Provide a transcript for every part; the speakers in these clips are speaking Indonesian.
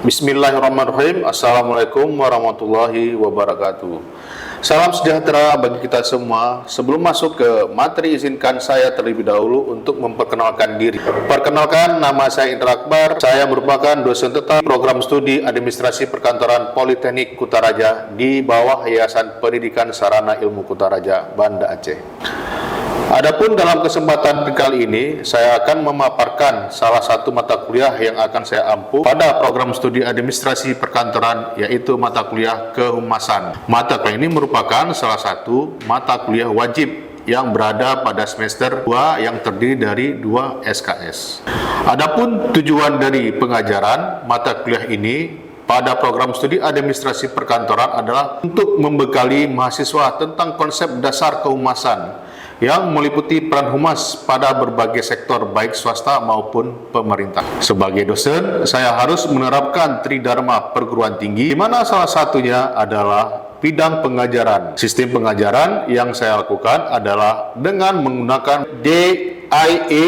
Bismillahirrahmanirrahim. Assalamualaikum warahmatullahi wabarakatuh. Salam sejahtera bagi kita semua. Sebelum masuk ke materi, izinkan saya terlebih dahulu untuk memperkenalkan diri. Perkenalkan, nama saya Indra Akbar. Saya merupakan dosen tetap program studi Administrasi Perkantoran Politeknik Kutaraja di bawah Yayasan Pendidikan Sarana Ilmu Kutaraja, Banda Aceh. Adapun dalam kesempatan kali ini, saya akan memaparkan salah satu mata kuliah yang akan saya ampu pada program studi administrasi perkantoran, yaitu mata kuliah kehumasan. Mata kuliah ini merupakan salah satu mata kuliah wajib yang berada pada semester 2 yang terdiri dari 2 SKS. Adapun tujuan dari pengajaran mata kuliah ini pada program studi administrasi perkantoran adalah untuk membekali mahasiswa tentang konsep dasar kehumasan yang meliputi peran humas pada berbagai sektor baik swasta maupun pemerintah. Sebagai dosen, saya harus menerapkan tridharma perguruan tinggi, di mana salah satunya adalah bidang pengajaran. Sistem pengajaran yang saya lakukan adalah dengan menggunakan DIA,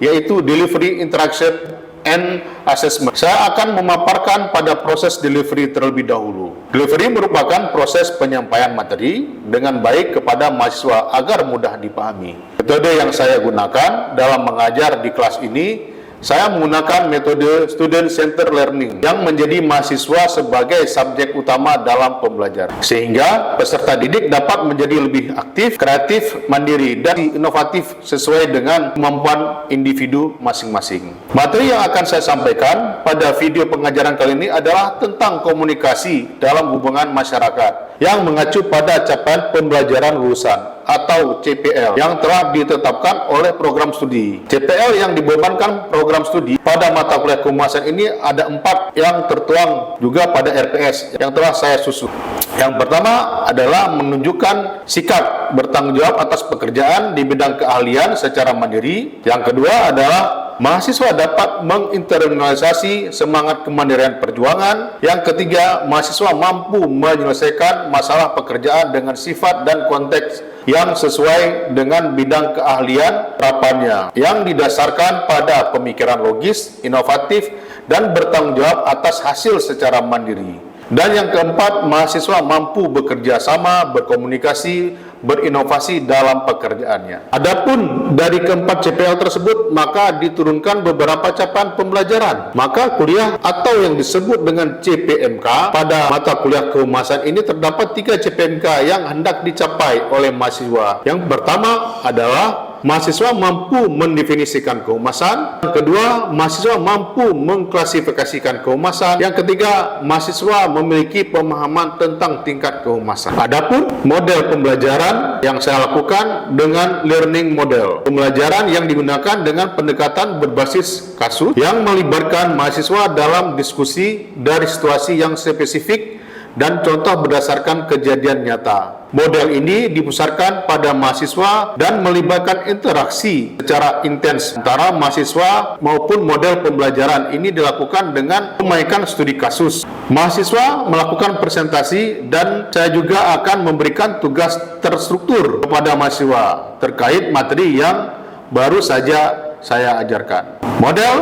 yaitu Delivery, Interaction, and Assessment. Saya akan memaparkan pada proses delivery terlebih dahulu. Delivery merupakan proses penyampaian materi dengan baik kepada mahasiswa agar mudah dipahami. Metode yang saya gunakan dalam mengajar di kelas ini, saya menggunakan metode Student Center Learning yang menjadi mahasiswa sebagai subjek utama dalam pembelajaran, sehingga peserta didik dapat menjadi lebih aktif, kreatif, mandiri, dan inovatif sesuai dengan kemampuan individu masing-masing. Materi yang akan saya sampaikan pada video pengajaran kali ini adalah tentang komunikasi dalam hubungan masyarakat yang mengacu pada capaian pembelajaran lulusan atau CPL yang telah ditetapkan oleh program studi. CPL yang dibebankan program studi pada mata kuliah kehumasan ini ada 4 yang tertuang juga pada RPS yang telah saya susun. Yang pertama adalah menunjukkan sikap bertanggung jawab atas pekerjaan di bidang keahlian secara mandiri. Yang kedua adalah mahasiswa dapat menginternalisasi semangat kemandirian perjuangan. Yang ketiga, mahasiswa mampu menyelesaikan masalah pekerjaan dengan sifat dan konteks yang sesuai dengan bidang keahlian terapannya, yang didasarkan pada pemikiran logis, inovatif, dan bertanggung jawab atas hasil secara mandiri. Dan yang keempat, mahasiswa mampu bekerja sama, berkomunikasi, berinovasi dalam pekerjaannya. Adapun dari keempat CPL tersebut, maka diturunkan beberapa capaian pembelajaran. Maka kuliah atau yang disebut dengan CPMK pada mata kuliah kehumasan ini terdapat 3 CPMK yang hendak dicapai oleh mahasiswa. Yang pertama adalah mahasiswa mampu mendefinisikan kehumasan. Yang kedua, mahasiswa mampu mengklasifikasikan kehumasan. Yang ketiga, mahasiswa memiliki pemahaman tentang tingkat kehumasan. Adapun model pembelajaran yang saya lakukan dengan learning model. Pembelajaran yang digunakan dengan pendekatan berbasis kasus yang melibatkan mahasiswa dalam diskusi dari situasi yang spesifik dan contoh berdasarkan kejadian nyata. Model ini dipusatkan pada mahasiswa dan melibatkan interaksi secara intens antara mahasiswa maupun model pembelajaran ini dilakukan dengan memainkan studi kasus. Mahasiswa melakukan presentasi dan saya juga akan memberikan tugas terstruktur kepada mahasiswa terkait materi yang baru saja saya ajarkan. Model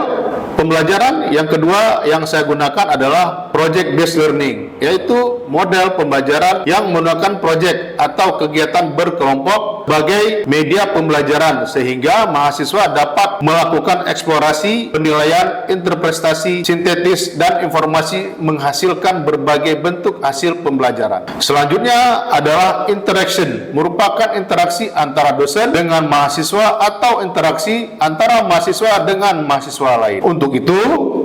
pembelajaran yang kedua yang saya gunakan adalah project based learning, yaitu model pembelajaran yang menggunakan project atau kegiatan berkelompok sebagai media pembelajaran sehingga mahasiswa dapat melakukan eksplorasi, penilaian, interpretasi, sintetis, dan informasi menghasilkan berbagai bentuk hasil pembelajaran. Selanjutnya adalah interaction, merupakan interaksi antara dosen dengan mahasiswa atau interaksi antara mahasiswa dengan mahasiswa lain. Untuk itu,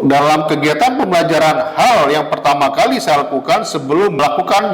dalam kegiatan pembelajaran, hal yang pertama kali saya lakukan sebelum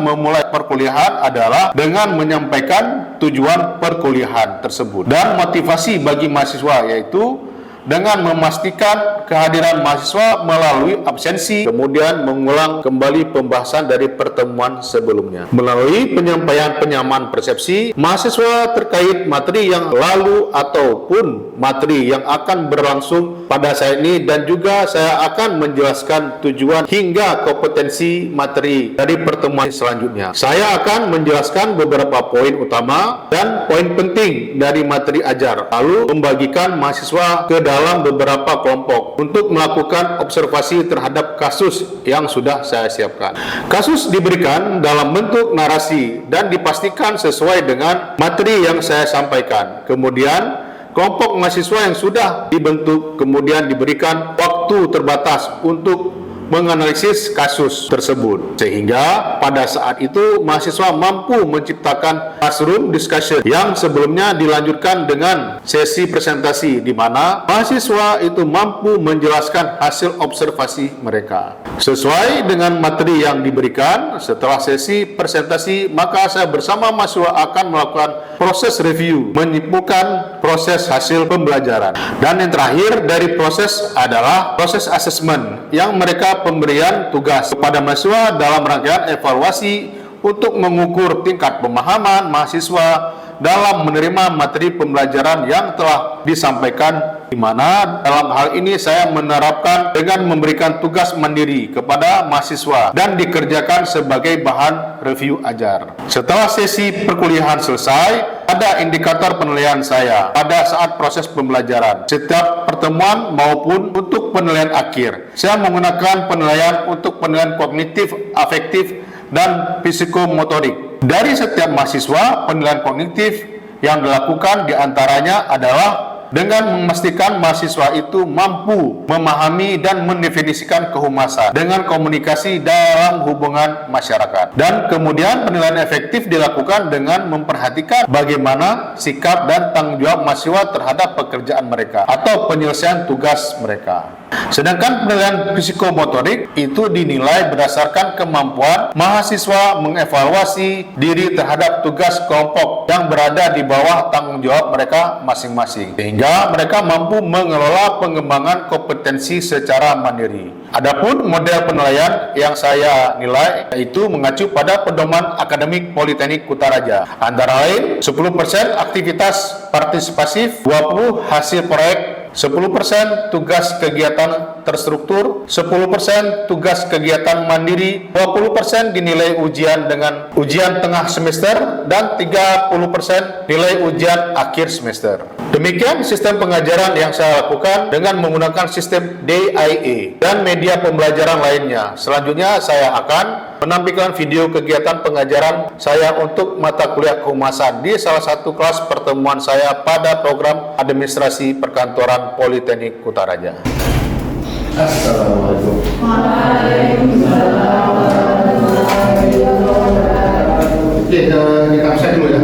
memulai perkuliahan adalah dengan menyampaikan tujuan perkuliahan tersebut dan motivasi bagi mahasiswa, yaitu dengan memastikan kehadiran mahasiswa melalui absensi, kemudian mengulang kembali pembahasan dari pertemuan sebelumnya. Melalui penyampaian penyamaan persepsi mahasiswa terkait materi yang lalu ataupun materi yang akan berlangsung pada saat ini, dan juga saya akan menjelaskan tujuan hingga kompetensi materi dari pertemuan selanjutnya. Saya akan menjelaskan beberapa poin utama dan poin penting dari materi ajar, lalu membagikan mahasiswa ke dalam beberapa kelompok untuk melakukan observasi terhadap kasus yang sudah saya siapkan. Kasus diberikan dalam bentuk narasi dan dipastikan sesuai dengan materi yang saya sampaikan. Kemudian, kelompok mahasiswa yang sudah dibentuk kemudian diberikan waktu terbatas untuk menganalisis kasus tersebut, sehingga pada saat itu mahasiswa mampu menciptakan classroom discussion yang sebelumnya dilanjutkan dengan sesi presentasi di mana mahasiswa itu mampu menjelaskan hasil observasi mereka. Sesuai dengan materi yang diberikan, setelah sesi presentasi maka saya bersama mahasiswa akan melakukan proses review, menyimpulkan proses hasil pembelajaran. Dan yang terakhir dari proses adalah proses assessment yang mereka pemberian tugas kepada mahasiswa dalam rangkaian evaluasi untuk mengukur tingkat pemahaman mahasiswa dalam menerima materi pembelajaran yang telah disampaikan, di mana dalam hal ini saya menerapkan dengan memberikan tugas mandiri kepada mahasiswa dan dikerjakan sebagai bahan review ajar. Setelah sesi perkuliahan selesai, ada indikator penilaian saya pada saat proses pembelajaran. Setiap pertemuan maupun untuk penilaian akhir, saya menggunakan penilaian untuk penilaian kognitif, afektif, dan psikomotorik. Dari setiap mahasiswa, penilaian kognitif yang dilakukan diantaranya adalah dengan memastikan mahasiswa itu mampu memahami dan mendefinisikan kehumasan dengan komunikasi dalam hubungan masyarakat. Dan kemudian penilaian efektif dilakukan dengan memperhatikan bagaimana sikap dan tanggung jawab mahasiswa terhadap pekerjaan mereka atau penyelesaian tugas mereka. Sedangkan penilaian psikomotorik itu dinilai berdasarkan kemampuan mahasiswa mengevaluasi diri terhadap tugas kelompok yang berada di bawah tanggung jawab mereka masing-masing, sehingga mereka mampu mengelola pengembangan kompetensi secara mandiri. Adapun model penilaian yang saya nilai yaitu mengacu pada pedoman akademik Politeknik Kutaraja, antara lain 10% aktivitas partisipasif, 20% hasil proyek, 10% tugas kegiatan terstruktur, 10% tugas kegiatan mandiri, 20% dinilai ujian dengan ujian tengah semester, dan 30% nilai ujian akhir semester. Demikian sistem pengajaran yang saya lakukan dengan menggunakan sistem DIE dan media pembelajaran lainnya. Selanjutnya saya akan menampilkan video kegiatan pengajaran saya untuk mata kuliah kehumasan di salah satu kelas pertemuan saya pada program administrasi perkantoran Politeknik Kutaraja. Assalamualaikum. Waalaikumsalam warahmatullahi wabarakatuh. Oke, kita absen dulu ya.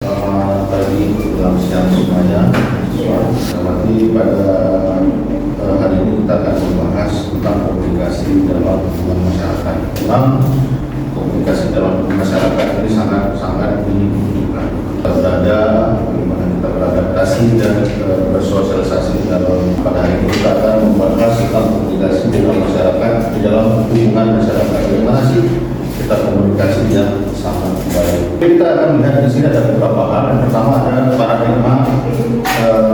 Selamat pagi, selamat siang semuanya. Selamat pada hari ini kita akan membahas tentang komunikasi dalam hubungan masyarakat. Memang komunikasi dalam masyarakat ini sangat dibutuhkan. Kita berada, bagaimana kita beradaptasi dan bersosialisasi dalam. Pada hari ini kita akan membahas tentang komunikasi dalam masyarakat, di dalam hubungan masyarakat. Bagaimana sih kita komunikasi yang sangat baik? Kita akan melihat di sini ada beberapa hal. Yang pertama adalah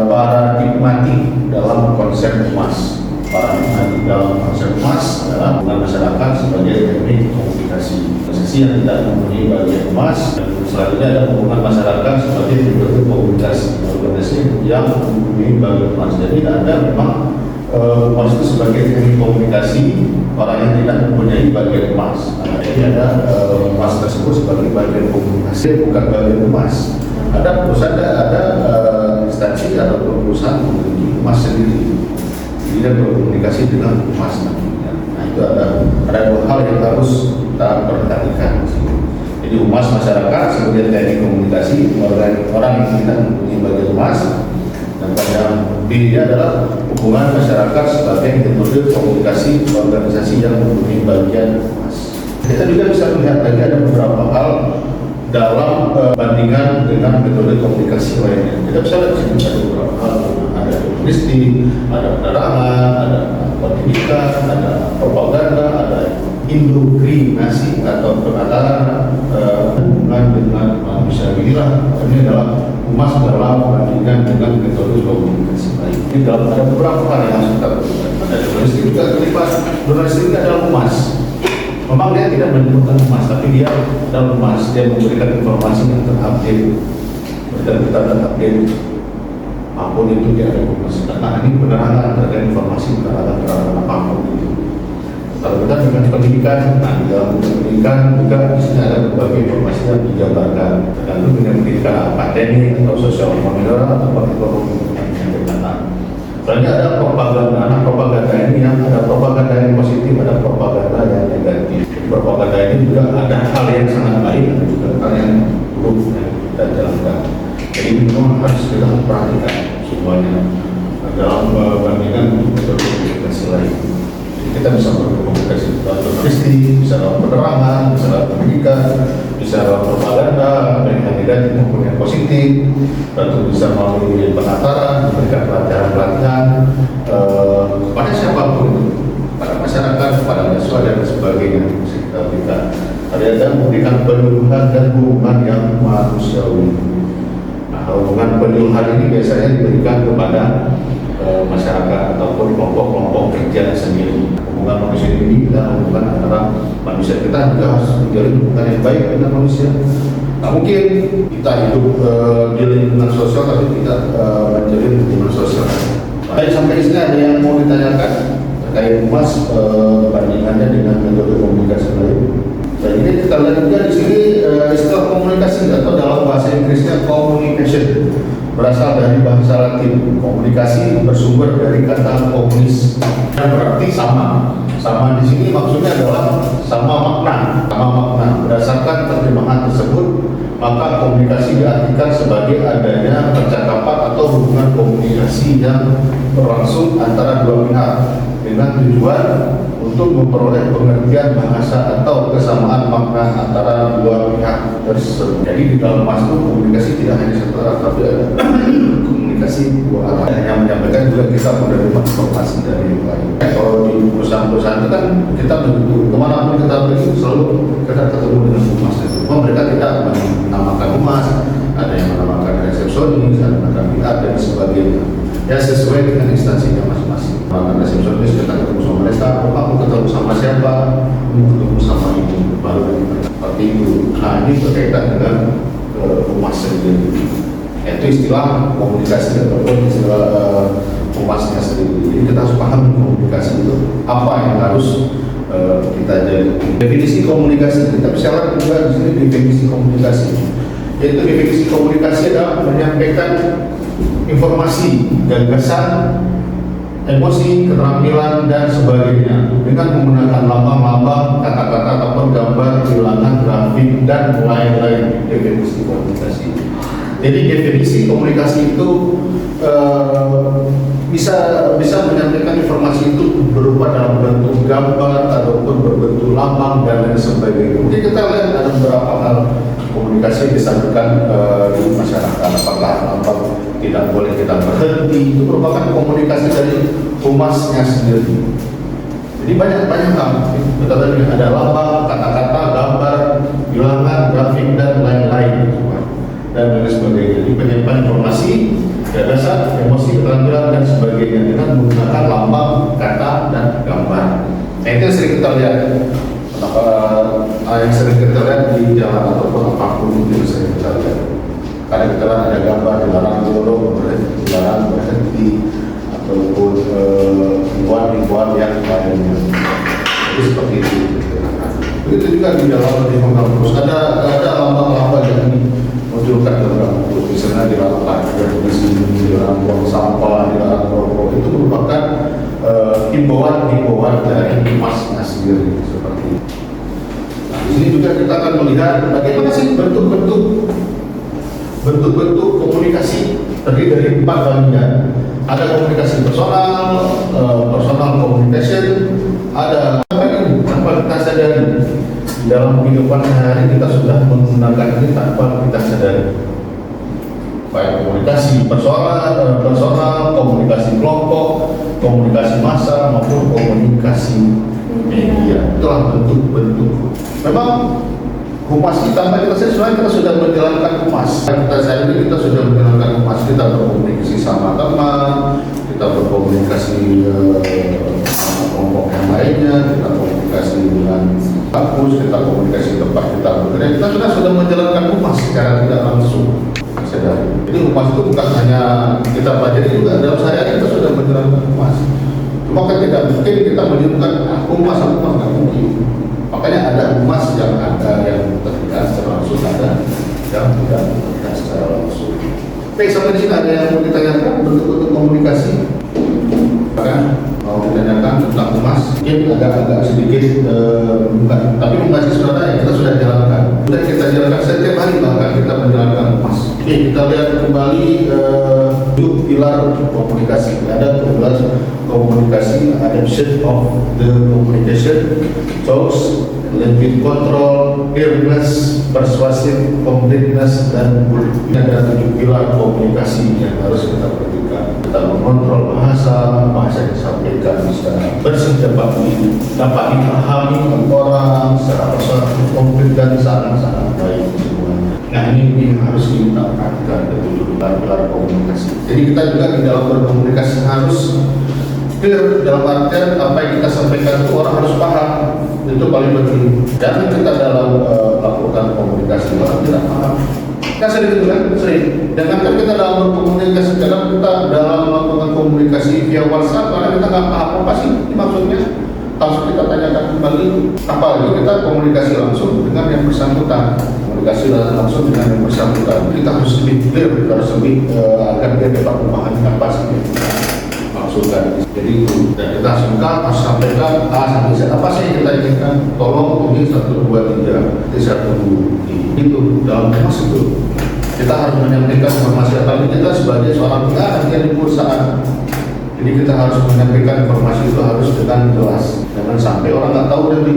paradigmatik dalam konsep emas. Paradigmatik dalam konsep emas adalah hubungan masyarakat sebagai teknik komunikasi. Posisi yang tidak mempunyai bagian emas. Dan selanjutnya ada hubungan masyarakat sebagai bentuk komunikasi. Organisasi yang mempunyai bagian emas. Jadi ada memang emas itu sebagai teknik komunikasi orang yang tidak mempunyai bagian emas. Jadi ada emas tersebut sebagai bagian komunikasi, bukan bagian emas. Ada perusahaan, ada instansi atau perusahaan memiliki emas sendiri. Dia berkomunikasi dengan emas nantinya. Nah itu ada dua hal yang harus kita perhatikan. Jadi emas masyarakat sebagai teknik komunikasi orang yang tidak mempunyai bagian emas. Dan pada B adalah hubungan masyarakat sebagai metode komunikasi organisasi yang mempunyai bagian emas. Kita juga bisa melihat lagi ada beberapa hal dalam bandingan dengan metode komunikasi lainnya. Kita bisa lihat sini ada beberapa hal, ada jurnalistik, ada penerangan, ada pendidikan, ada propaganda, ada indoktrinasi atau penataran hubungan dengan manusia. Ini adalah emas dalam bandingan dengan metode komunikasi lain. Ini dalam ada beberapa hal yang harus kita lakukan. Ada jurnalistik juga terlibat. Jurnalistik adalah emas. Memang dia tidak menyebutkan humas, tapi dia dalam humas dia memberikan informasi yang terupdate, berita terupdate apapun itu dia ada humas. Karena ini penerangan terkait informasi penerangan apapun itu. Kalau kita dengan pendidikan, nah di dalam pendidikan juga di sini ada berbagai informasi yang dijabarkan, tergantung dengan pendidikan akademik atau sosial ekonomi atau ekonomi yang disampaikan. Soalnya ada propaganda, nah propaganda ini yang ada propaganda yang positif, ada propaganda yang negatif. Propaganda ini juga ada hal yang sangat baik, ada juga hal yang buruk yang kita jalankan. Jadi memang harus kita perhatikan semuanya dalam membandingkan metode komunikasi lain. Kita bisa berkomunikasi dalam jurnalistik, bisa dalam penerangan, bisa dalam pendidikan, bisa dalam propaganda, yang negatif maupun yang positif, tentu bisa melalui penataran, memberikan pelatihan-pelatihan kepada siapapun, pada masyarakat, kepada mahasiswa dan sebagainya. Bisa kita berikan. Ada memberikan penyuluhan dan hubungan yang manusiawi. Nah, hubungan penyuluhan ini biasanya diberikan kepada masyarakat ataupun kelompok-kelompok kerja sendiri. Hubungan manusia ini dan hubungan antara manusia kita juga harus menjalin hubungan yang baik dengan manusia. Nah, mungkin kita hidup di lingkungan sosial tapi kita menjalin hubungan sosial. Nah, sampai di sini ada yang mau ditanyakan terkait humas bandingannya dengan metode komunikasi lain. Dan ini kita lihat juga di sini istilah komunikasi atau dalam bahasa Inggrisnya communication. Berasal dari bahasa Latin. Komunikasi bersumber dari kata komunis yang berarti sama. Sama di sini maksudnya adalah sama makna. Berdasarkan terjemahan tersebut, maka komunikasi diartikan sebagai adanya percakapan atau hubungan komunikasi yang berlangsung antara dua pihak dengan tujuan untuk memperoleh pengertian bahasa atau kesamaan makna antara dua pihak tersebut. Jadi di dalam masuk komunikasi tidak hanya satu arah, tapi ada komunikasi dua arah. Yang menyampaikan juga kita menerima informasi dari yang lain. Kalau di perusahaan-perusahaan itu kan kita begitu kemanapun kita pergi selalu kita ketemu dengan humas. Mereka tidak menamakan humas, ada yang menamakan resepsionis, ada yang menamakan PR dan sebagainya. Ya sesuai dengan instansinya masing-masing. Maka resepsionis kita ketemu sama mereka, aku ketemu sama siapa, aku ketemu sama ini, baru seperti itu. Nah ini berkaitan dengan humas sendiri. Itu istilah komunikasi ataupun istilah humasnya sendiri. Jadi kita harus paham komunikasi itu apa yang harus kita jadi. Definisi komunikasi kita bisa lihat juga di sini definisi komunikasi. Yaitu definisi komunikasi adalah menyampaikan informasi, gagasan, emosi, keterampilan dan sebagainya dengan menggunakan lambang-lambang, kata-kata ataupun gambar, bilangan, grafik dan lain-lain. Definisi komunikasi. Jadi definisi komunikasi itu bisa menyampaikan informasi itu berupa dalam bentuk gambar ataupun berbentuk lambang dan lain sebagainya. Mungkin kita lihat ada beberapa hal komunikasi yang disampaikan di masyarakat. Apakah lambang tidak boleh kita berhenti, itu merupakan komunikasi dari humasnya sendiri. Jadi banyak hal. Kita tadi ada lambang, kata-kata, gambar, bilangan, grafik dan lain-lain dan lain sebagainya. Jadi penyampaian informasi, gagasan, emosi, keterampilan dan sebagainya dengan menggunakan lambang, kata dan gambar. Nah itu yang sering kita lihat. Yang sering kita lihat di jalan ataupun apapun itu sering kita lihat. Karena kita ada gambar dilarang dorong, dilarang berhenti ataupun himbauan yang lainnya. Jadi seperti itu. Begitu juga di dalam kampus ada lambang-lambang yang munculkan dalam kampus. Misalnya dilarang parkir di sini, dilarang buang sampah, dilarang merokok. Itu merupakan himbauan dari humasnya sendiri seperti itu. Nah, di sini juga kita akan melihat bagaimana sih bentuk-bentuk komunikasi terdiri dari 4 bagian. Ada komunikasi personal communication, ada tanpa kita sadari di dalam kehidupan sehari kita sudah menggunakan ini tanpa kita sadari. Baik komunikasi personal, komunikasi kelompok, komunikasi massa maupun komunikasi media. Itulah bentuk-bentuk. Memang humas kita, sebenarnya kita sudah menjalankan humas. Kita sadari kita sudah menjalankan humas. Kita berkomunikasi sama teman, kita berkomunikasi sama kelompok yang lainnya, kita komunikasi dengan kampus, kita komunikasi tempat kita bekerja, kita sudah menjalankan humas secara tidak langsung. Jadi humas itu bukan hanya kita pelajari, juga dalam sehari-hari kita sudah menjalankan humas. Cuma kan tidak mungkin kita menyebutkan humas nggak mungkin. Makanya ada humas yang terlihat secara langsung, ada yang tidak terlihat secara langsung. Oke, sampai di sini ada yang mau ditanyakan bentuk-bentuk komunikasi? Kan mau ditanyakan tentang humas, mungkin agak sedikit bukan, tapi humas sebenarnya kita sudah jalankan. Sudah kita jalankan setiap hari, bahkan kita menjalankan humas. Oke, kita lihat kembali pilar komunikasi. Ada pilar komunikasi, adoption of the communication, choice, language control, clearness, persuasive, completeness, dan ini ada 7 pilar komunikasi yang harus kita perhatikan. Kita mengontrol bahasa yang disampaikan secara bersih, dapat dipahami oleh orang secara komplit dan sangat baik semuanya. Nah, ini harus kita perhatikan ke pilar komunikasi. Jadi kita juga di dalam berkomunikasi harus clear, dalam artian apa yang kita sampaikan itu orang harus paham. Itu paling penting. Jangan kita dalam melakukan komunikasi orang tidak paham. Kita sering itu kan, Jangankan kita dalam berkomunikasi, kadang kita dalam melakukan komunikasi via WhatsApp, karena kita nggak paham apa sih ini maksudnya. Langsung kita tanyakan kembali. Apalagi kita komunikasi langsung dengan yang bersangkutan. Komunikasi langsung dengan yang bersangkutan. Kita harus lebih clear, kita harus lebih agar dia dapat memahami apa sih yang kita maksudkan. Jadi dan kita harus sampaikan sampai Z, apa sih yang kita inginkan. Tolong ini 1, 2, 3, ini 1, 2, itu dalam humas itu kita harus menyampaikan informasi. Tapi kita sebagai seorang PR yang di perusahaan, jadi kita harus menyampaikan informasi itu harus dengan jelas. Jangan sampai orang nggak tahu dari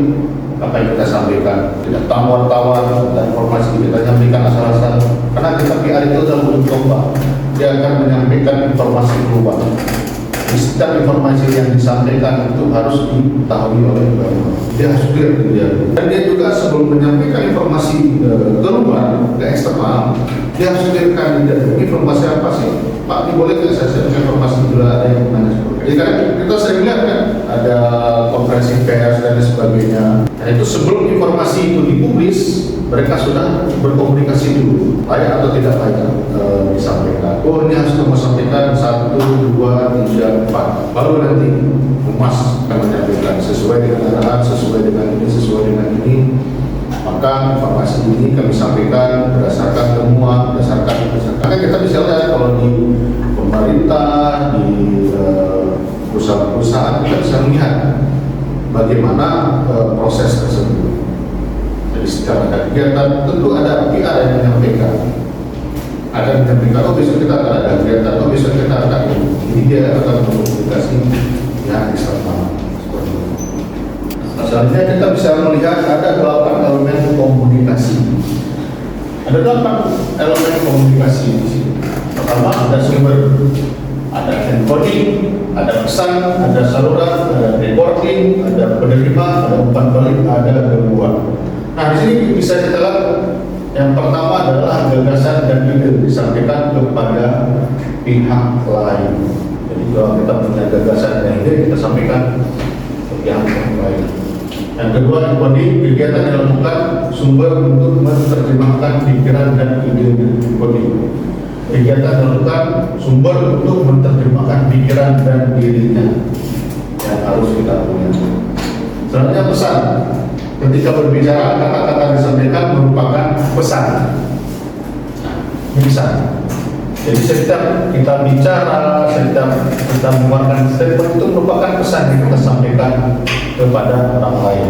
apa yang kita sampaikan. Tidak tawar-tawar dan informasi kita sampaikan asal-asal. Karena kita PR itu adalah ujung tombak. Dia akan menyampaikan informasi keluar. Setiap informasi yang disampaikan itu harus diketahui oleh orang. Dia harus clear dia. Dan dia juga sebelum menyampaikan informasi keluar ke eksternal, dia harus clearkan dia. Informasi apa sih? Pak, ini boleh nggak saya share informasi bila ada yang menanya seperti itu? Jadi kita sering lihat kan ada konferensi pers dan sebagainya. Nah, itu sebelum informasi itu dipublis, mereka sudah berkomunikasi dulu, layak atau tidak layak disampaikan. Oh, ini harus kamu sampaikan 1, 2, 3, 4. Baru nanti humas akan menyampaikan sesuai dengan arahan, sesuai dengan ini. Maka informasi ini kami sampaikan berdasarkan temuan, berdasarkan. Maka kita bisa lihat kalau di pemerintah, di perusahaan-perusahaan, kita bisa melihat bagaimana proses tersebut. Jadi secara ada kegiatan, tentu ada PR yang menyampaikan. Ada yang menyampaikan, oh besok kita akan ada kegiatan, oh besok kita akan ini, dia akan berkomunikasi yang eksternal. Selanjutnya kita bisa melihat ada 8 elemen komunikasi. Ada 8 elemen komunikasi di sini. Pertama ada sumber, ada encoding, ada pesan, ada saluran, ada recording, ada penerima, ada umpan balik, ada gangguan. Nah, di sini bisa kita lihat yang pertama adalah gagasan dan ide disampaikan kepada pihak lain. Jadi kalau kita punya gagasan dan ide, kita sampaikan ke pihak lain. Yang kedua, encoding, kegiatan yang dilakukan sumber untuk menerjemahkan pikiran dan ide encoding. Kegiatan dilakukan sumber untuk menerjemahkan pikiran dan dirinya yang harus kita punya. Selanjutnya pesan. Ketika berbicara, kata-kata disampaikan merupakan pesan. Pesan. Jadi setiap kita bicara, setiap kita mengeluarkan statement itu merupakan pesan yang kita sampaikan kepada orang lain.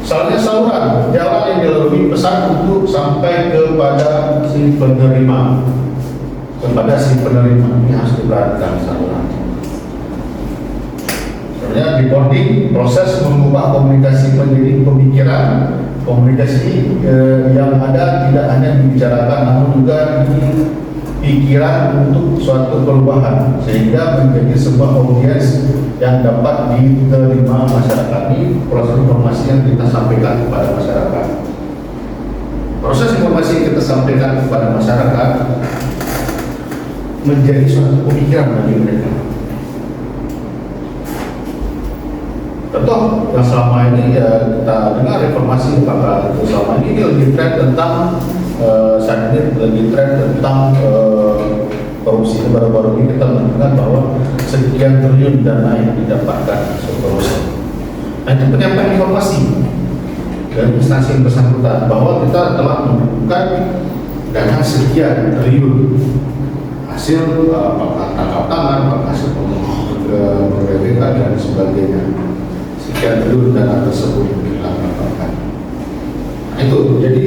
Soalnya saluran, jalan yang dilalui pesan untuk sampai kepada si penerima. Kepada si penerima ini harus diperhatikan saluran. Sebenarnya recording, proses mengubah komunikasi menjadi pemikiran. Komunikasi yang ada tidak hanya dibicarakan, namun juga pikiran untuk suatu perubahan sehingga menjadi sebuah audiens yang dapat diterima masyarakat. Ini proses informasi yang kita sampaikan kepada masyarakat. Proses informasi yang kita sampaikan kepada masyarakat menjadi suatu pemikiran bagi mereka. Contoh yang selama ini ya kita dengar informasi apakah itu selama ini lagi tren tentang saat ini lagi tren tentang korupsi. Baru-baru ini kita mendengar bahwa sekian triliun dana yang didapatkan korupsi. Nah, itu penyampaian informasi dari instansi yang bersangkutan bahwa kita telah menemukan dana sekian triliun hasil apakah tangkap tangan, apakah hasil PPK dan sebagainya. Sekian triliun dana tersebut kita dapatkan. Nah, itu jadi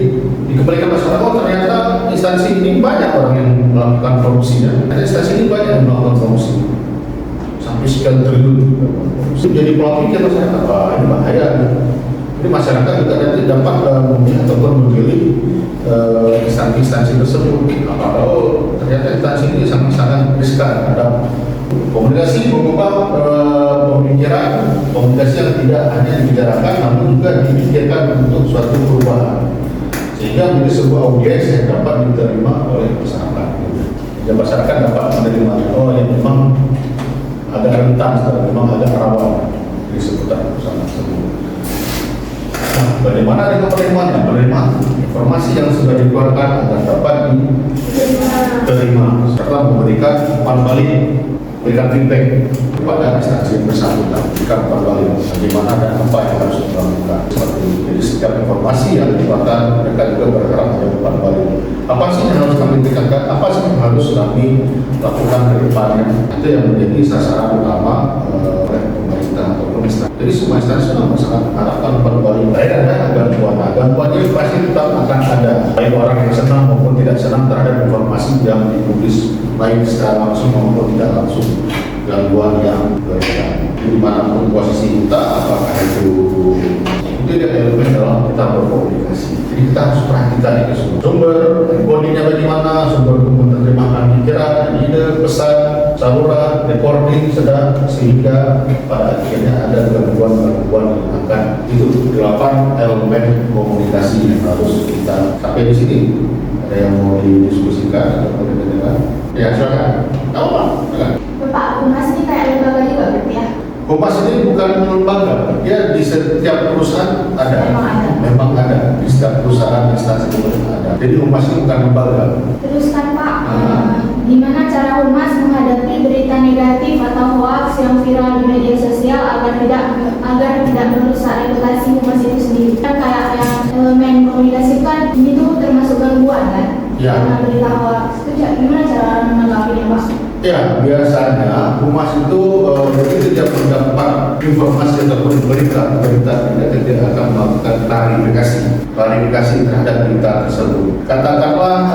dikembalikan masyarakat, oh ternyata instansi ini banyak orang yang melakukan korupsinya. Ada instansi ini banyak yang melakukan korupsi sampai sekian triliun. Jadi pola pikir masyarakat, wah ini bahaya. Jadi masyarakat juga nanti dapat memilih ataupun memilih instansi tersebut. Apakah ternyata instansi ini sangat riskan. Ada komunikasi mengubah pemikiran, komunikasi yang tidak hanya dibicarakan namun juga dipikirkan untuk suatu perubahan, sehingga menjadi sebuah audiens yang dapat diterima oleh masyarakat. Dan masyarakat dapat menerima, oh yang memang agak rentan, memang agak rawan di seputar perusahaan tersebut. Nah, bagaimana dengan penerimaannya? Penerimaan informasi yang sudah dikeluarkan agar dapat diterima serta memberikan umpan balik, memberikan feedback kepada instansi yang bersangkutan, memberikan umpan balik bagaimana dan apa yang harus dilakukan. Seperti itu. Jadi setiap informasi yang dikeluarkan mereka juga berharap ada umpan balik. Apa sih yang harus kami tingkatkan? Apa sih yang harus kami lakukan ke depannya? Itu yang menjadi sasaran utama oleh pemerintah atau pemerintah. Jadi semua instansi sangat mengharapkan umpan balik. Ada gangguan. Gangguan ini pasti tetap akan ada. Baik orang yang senang maupun tidak senang terhadap informasi yang dipublis, baik secara langsung maupun tidak langsung. Gangguan yang berbeda. Dimanapun posisi kita, apakah itu dia elemen dalam kita berkomunikasi. Jadi kita harus perhatikan itu semua. Sumber encodingnya bagaimana, sumber menerjemahkan pikiran, ide, pesan, saluran, recording, sehingga pada akhirnya ada gangguan-gangguan yang akan itu 8 elemen komunikasi yang harus kita sampai di sini. Ada yang mau didiskusikan atau mau didengarkan? Ya silakan. Tahu Pak? Pak, Humas ini kayak lembaga juga berarti ya? Humas ini bukan lembaga, dia di setiap perusahaan ada. Memang ada. Di setiap perusahaan instansi pemerintah ada. Jadi Humas ini bukan lembaga. Terus kan Pak, gimana cara Humas menghadapi berita negatif atau hoax yang viral di media sosial agar tidak merusak reputasi Humas itu sendiri? Kan kayak yang elemen komunikasi kan ini tuh termasuk gangguan kan? Ya. Karena berita hoax. Itu gimana cara menanggapinya Pak? Ya, biasanya Humas itu begitu dia mendapat informasi ataupun berita tidak akan melakukan klarifikasi terhadap berita tersebut. Katakanlah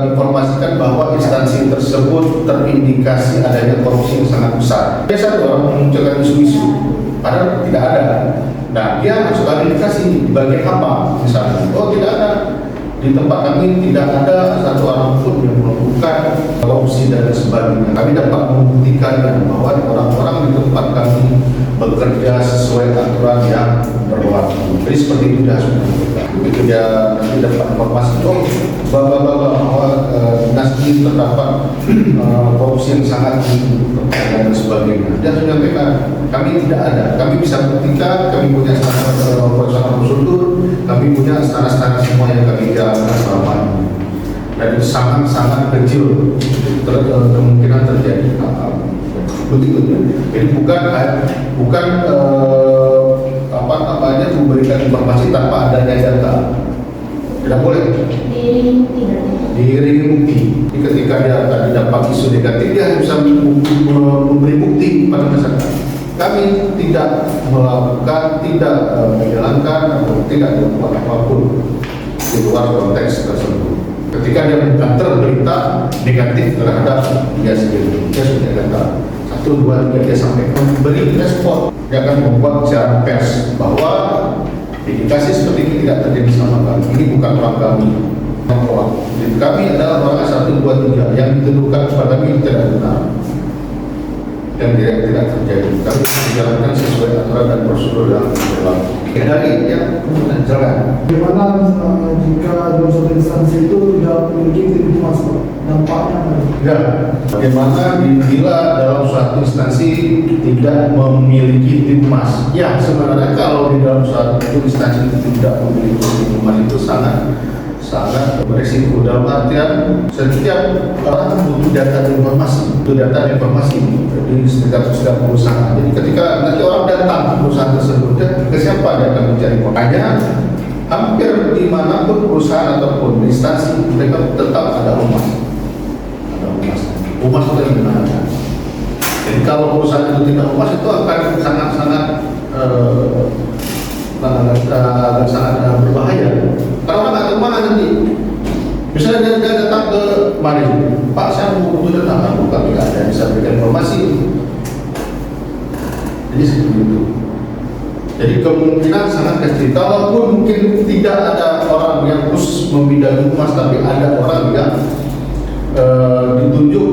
informasikan bahwa instansi tersebut terindikasi adanya korupsi yang sangat besar. Biasa orang memunculkan isu-isu, padahal tidak ada. Nah, dia harus klarifikasi di bagian apa misalnya. Oh, tidak ada. Di tempat kami tidak ada satu orang pun yang melakukan korupsi dan sebagainya. Kami dapat membuktikan bahwa orang-orang di tempat kami bekerja sesuai aturan yang berlaku. Jadi seperti itu dia harus membuktikan. Begitu dia nanti dapat informasi, oh bahwa dinas ini terdapat korupsi yang sangat tinggi dan sebagainya. Dia harus menyampaikan kami tidak ada. Kami bisa buktikan, kami punya standar prosedur, kami punya standar semua yang kami jalankan selama ini. Dan itu sangat kecil kemungkinan terjadi hal-hal begitu. Jadi bukan memberikan informasi tanpa adanya data. Tidak boleh. Diiringi bukti. Jadi ketika dia tadi dapat isu negatif, dia bisa memberi bukti kepada masyarakat. Kami tidak melakukan, tidak menjalankan atau tidak melakukan apapun di luar konteks tersebut. Ketika dia mengkantor berita negatif terhadap dia sendiri, dia sudah kata 1, 2, 3 dia sampaikan, memberi respon. Dia akan membuat siaran pers bahwa indikasi seperti ini tidak terjadi sama kami. Ini bukan orang kami. Kami adalah orang 1, 2, 3 yang dituduhkan kepada kami tidak benar. yang tidak terjadi, tapi dijalankan sesuai aturan dan prosedur yang berlaku. Dari ya, silakan. Bagaimana jika dalam suatu instansi itu tidak memiliki titik emas, Pak? Dampaknya apa? Ya, bagaimana bila dalam suatu instansi tidak memiliki titik emas? Ya, sebenarnya kalau di dalam suatu instansi itu tidak memiliki titik emas itu sangat beresiko, dalam artian setiap orang butuh data dan informasi, jadi setiap perusahaan. Jadi ketika nanti orang datang ke perusahaan tersebut, ke siapa dia akan mencari? Makanya hampir dimanapun perusahaan ataupun instansi mereka tetap ada humas. Humas itu yang benar. Jadi kalau perusahaan itu tidak humas itu akan sangat berbahaya. Karena orang nggak tahu mana nanti. Misalnya dia datang ke mari, Pak saya mau butuh data, kami nggak ada bisa berikan informasi. Jadi seperti itu. Jadi kemungkinan sangat kecil. Kalaupun mungkin tidak ada orang yang khusus membidangi humas, tapi ada orang yang ditunjuk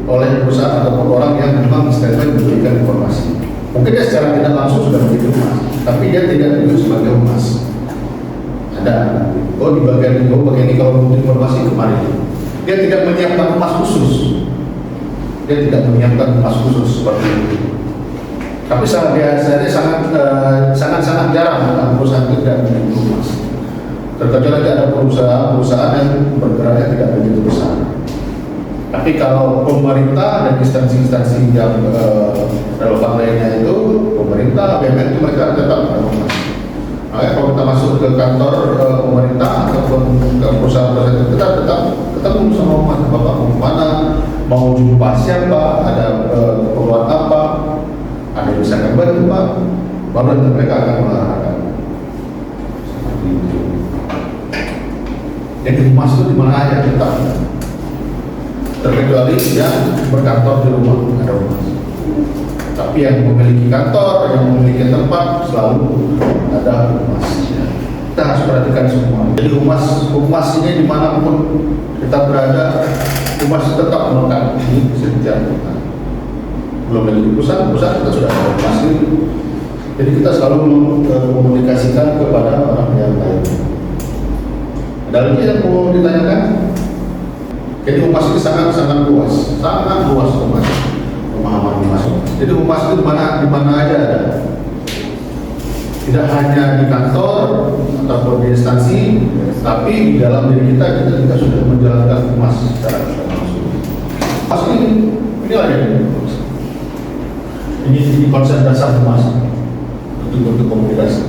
oleh perusahaan ataupun orang yang memang standby memberikan informasi. Mungkin dia secara tidak langsung sudah menjadi humas, tapi dia tidak ditunjuk sebagai humas. Ada, oh di bagian ini kalau butuh informasi kemarin. Dia tidak menyiapkan humas khusus. Seperti itu. Tapi biasanya sangat jarang perusahaan itu tidak memiliki humas. Terkecuali ada perusahaan yang bergeraknya tidak begitu besar. Tapi kalau pemerintah dan instansi-instansi yang relevan lainnya itu, pemerintah, BUMN itu mereka tetap ada humas. Makanya kalau kita masuk ke kantor pemerintah ataupun ke perusahaan-perusahaan itu kita tetap ketemu sama humas. Bapak mau kemana, mau jumpa siapa, ada keperluan apa, ada yang bisa kami bantu Pak, baru nanti mereka akan mengarahkan. Seperti itu. Jadi humas itu di mana aja tetap. Terkecuali yang berkantor di rumah ada humas. Tapi yang memiliki kantor, yang memiliki tempat selalu ada humas. Kita harus perhatikan semua. Jadi humas ini dimanapun kita berada, humas tetap melekat di setiap kita. Belum lagi di pusat kita sudah ada humas itu. Jadi kita selalu mengkomunikasikan kepada orang yang lain. Ada lagi yang mau ditanyakan? Jadi humas ini sangat luas humas. Pemahaman humas. Jadi humas itu di mana aja ada. Tidak hanya di kantor ataupun di instansi, tapi di dalam diri kita juga sudah menjalankan humas secara langsung. Humas ini ada ini konsep dasar humas untuk komunikasi.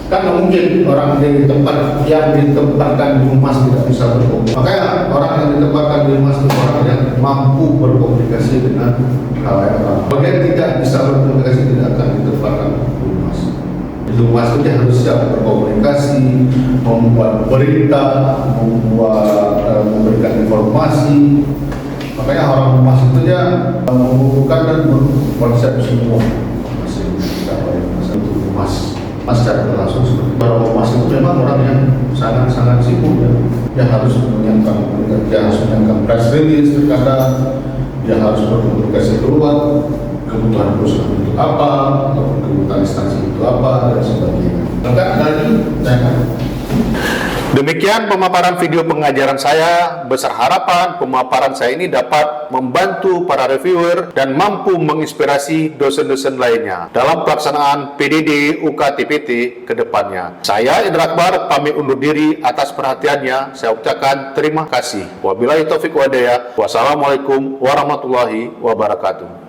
Kan mungkin orang di tempat yang ditempatkan di humas tidak bisa berkomunikasi. Makanya orang yang ditempatkan di humas itu orang yang mampu berkomunikasi dengan halayak orang. Bagi yang tidak bisa berkomunikasi tidak akan ditempatkan di humas. Di humas itu dia harus siap berkomunikasi, membuat berita, memberikan informasi. Makanya orang humas itu dia mengumpulkan dan berkonsep semua masih untuk humas. Secara langsung seperti para humas itu memang orang yang sangat sibuk ya. Dia harus menyiapkan press release terkadang, dia harus berkomunikasi keluar kebutuhan perusahaan itu apa, atau kebutuhan instansi itu apa dan sebagainya. Maka lagi Demikian pemaparan video pengajaran saya. Besar harapan pemaparan saya ini dapat membantu para reviewer dan mampu menginspirasi dosen-dosen lainnya dalam pelaksanaan PDD UKTPT ke depannya. Saya Indra Akbar pamit undur diri. Atas perhatiannya saya ucapkan terima kasih. Wabillahi taufiq wa hidayah. Wassalamualaikum warahmatullahi wabarakatuh.